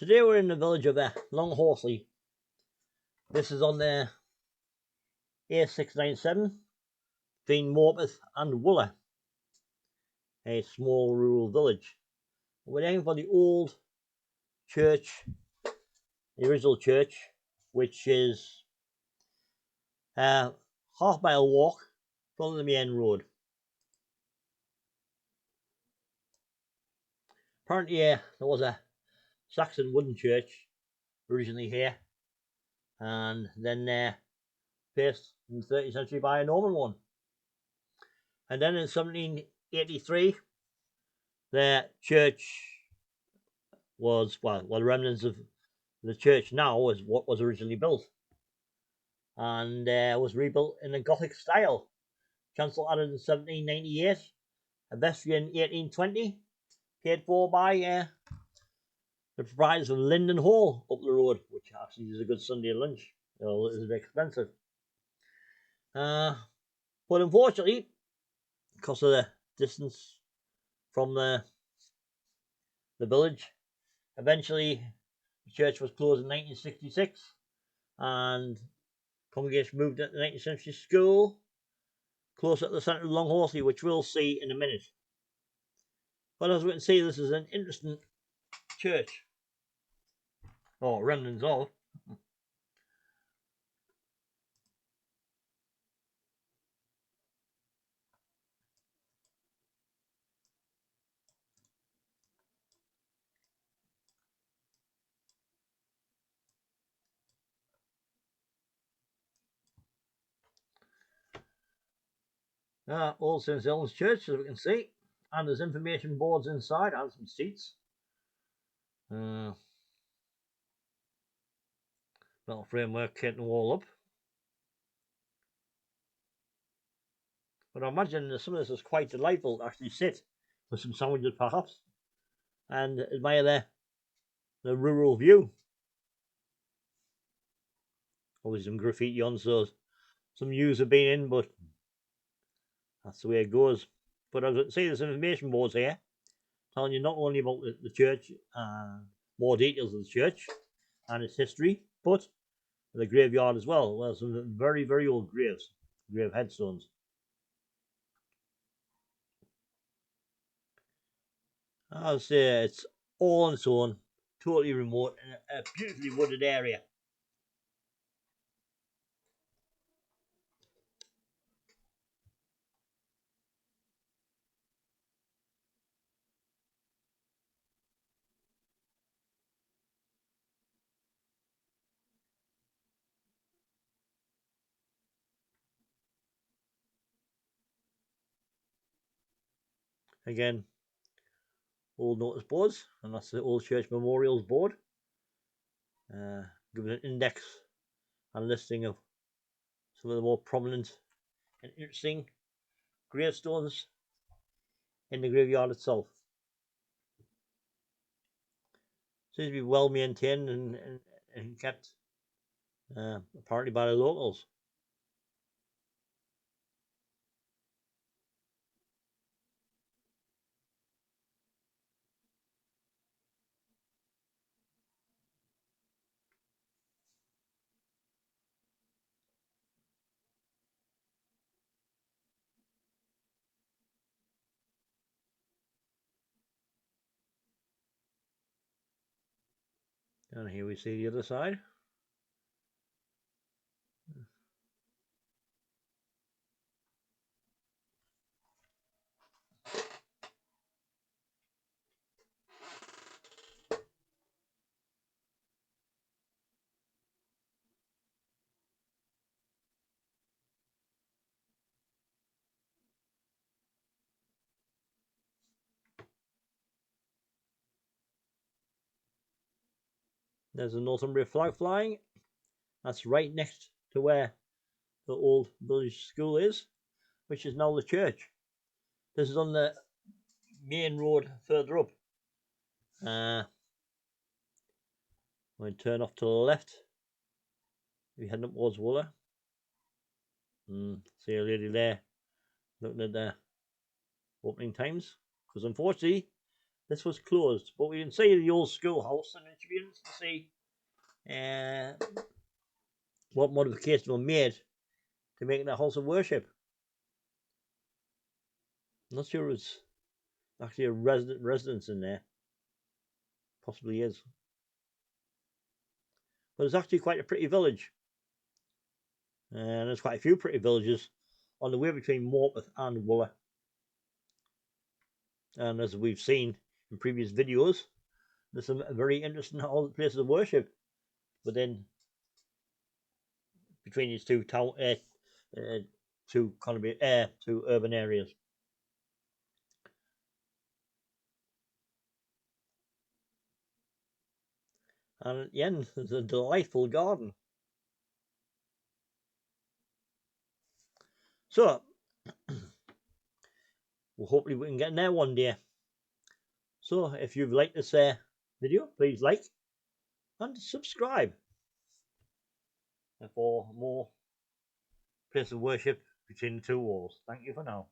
Today we're in the village of Longhorsley. This is on the A697 between Morpeth and Wooler, a small rural village. We're aiming for the old church, the original church, which is a half-mile walk from the main road. Apparently there was a Saxon wooden church originally here, and then replaced in the 30th century by a Norman one. And then in 1783 the church was, the remnants of the church now was what was originally built, and was rebuilt in a Gothic style. Chancel added in 1798, a vestry in 1820, paid for by the proprietors of Linden Hall up the road, which actually is a good Sunday lunch. Well, it is a bit expensive. But unfortunately, because of the distance from the village, eventually the church was closed in 1966, and congregation moved into the 19th century school close at the centre of Longhorsley, which we'll see in a minute. But as we can see, this is an interesting church, or remnants of. Old St.Helens Church, as we can see, and there's information boards inside and some seats. Metal framework taking the wall up. But I imagine some of this is quite delightful to actually sit with some sandwiches perhaps and admire the rural view. Always some graffiti on, so some use have been in, but that's the way it goes. But as you can see, there's information boards here telling you not only about the church, more details of the church and its history, but the graveyard as well. Well, some very, very old graves, grave headstones. I'll say it's all on its own, totally remote, in a beautifully wooded area. Again, old notice boards, and that's the Old Church Memorials Board. Giving an index and listing of some of the more prominent and interesting gravestones in the graveyard itself. Seems to be well maintained and kept, apparently by the locals. And here we see the other side. There's a Northumbria flag flying. That's right next to where the old village school is, which is now the church. This is on the main road further up. We'll turn off to the left. We're heading up towards Wooler. See a lady there looking at the opening times, because unfortunately this was closed, but we can see the old schoolhouse, and it should be interesting to see what modifications were made to make it a house of worship. I'm not sure it's actually a residence in there. Possibly is. But it's actually quite a pretty village. And there's quite a few pretty villages on the way between Morpeth and Wooler. And as we've seen in previous videos, there's some very interesting places of worship within between these two two urban areas. And at the end, there's a delightful garden. So, well, hopefully we can get in there one day. So, if you've liked this video, please like and subscribe for more places of worship between the two walls. Thank you for now.